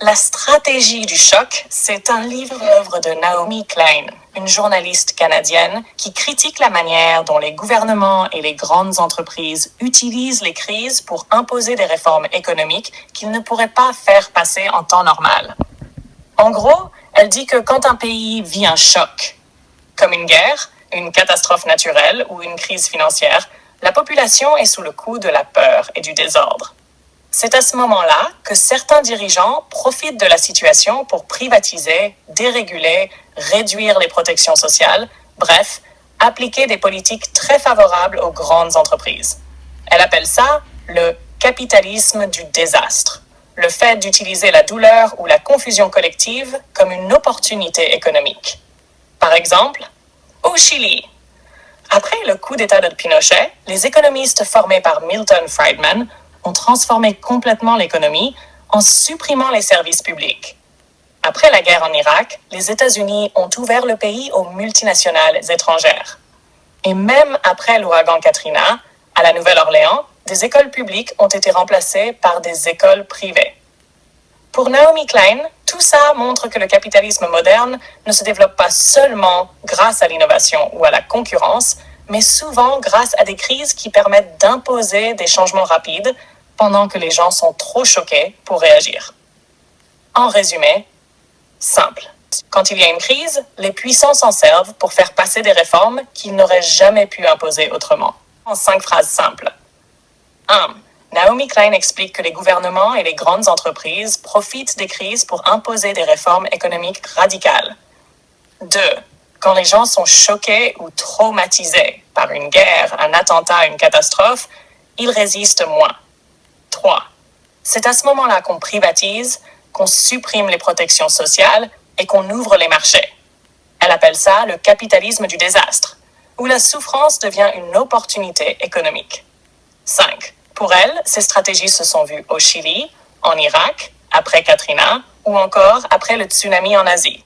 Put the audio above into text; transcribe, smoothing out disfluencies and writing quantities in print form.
La stratégie du choc, c'est un livre-œuvre de Naomi Klein, une journaliste canadienne qui critique la manière dont les gouvernements et les grandes entreprises utilisent les crises pour imposer des réformes économiques qu'ils ne pourraient pas faire passer en temps normal. En gros, elle dit que quand un pays vit un choc, comme une guerre, une catastrophe naturelle ou une crise financière, la population est sous le coup de la peur et du désordre. C'est à ce moment-là que certains dirigeants profitent de la situation pour privatiser, déréguler, réduire les protections sociales, bref, appliquer des politiques très favorables aux grandes entreprises. Elle appelle ça le capitalisme du désastre, le fait d'utiliser la douleur ou la confusion collective comme une opportunité économique. Par exemple, au Chili, après le coup d'État de Pinochet, les économistes formés par Milton Friedman ont transformé complètement l'économie en supprimant les services publics. Après la guerre en Irak, les États-Unis ont ouvert le pays aux multinationales étrangères. Et même après l'ouragan Katrina, à la Nouvelle-Orléans, des écoles publiques ont été remplacées par des écoles privées. Pour Naomi Klein, tout ça montre que le capitalisme moderne ne se développe pas seulement grâce à l'innovation ou à la concurrence, mais souvent grâce à des crises qui permettent d'imposer des changements rapides pendant que les gens sont trop choqués pour réagir. En résumé, simple. Quand il y a une crise, les puissants s'en servent pour faire passer des réformes qu'ils n'auraient jamais pu imposer autrement. En 5 phrases simples. 1. Naomi Klein explique que les gouvernements et les grandes entreprises profitent des crises pour imposer des réformes économiques radicales. 2. Quand les gens sont choqués ou traumatisés par une guerre, un attentat, une catastrophe, ils résistent moins. 3. C'est à ce moment-là qu'on privatise, qu'on supprime les protections sociales et qu'on ouvre les marchés. Elle appelle ça le capitalisme du désastre, où la souffrance devient une opportunité économique. 5. Pour elle, ces stratégies se sont vues au Chili, en Irak, après Katrina, ou encore après le tsunami en Asie.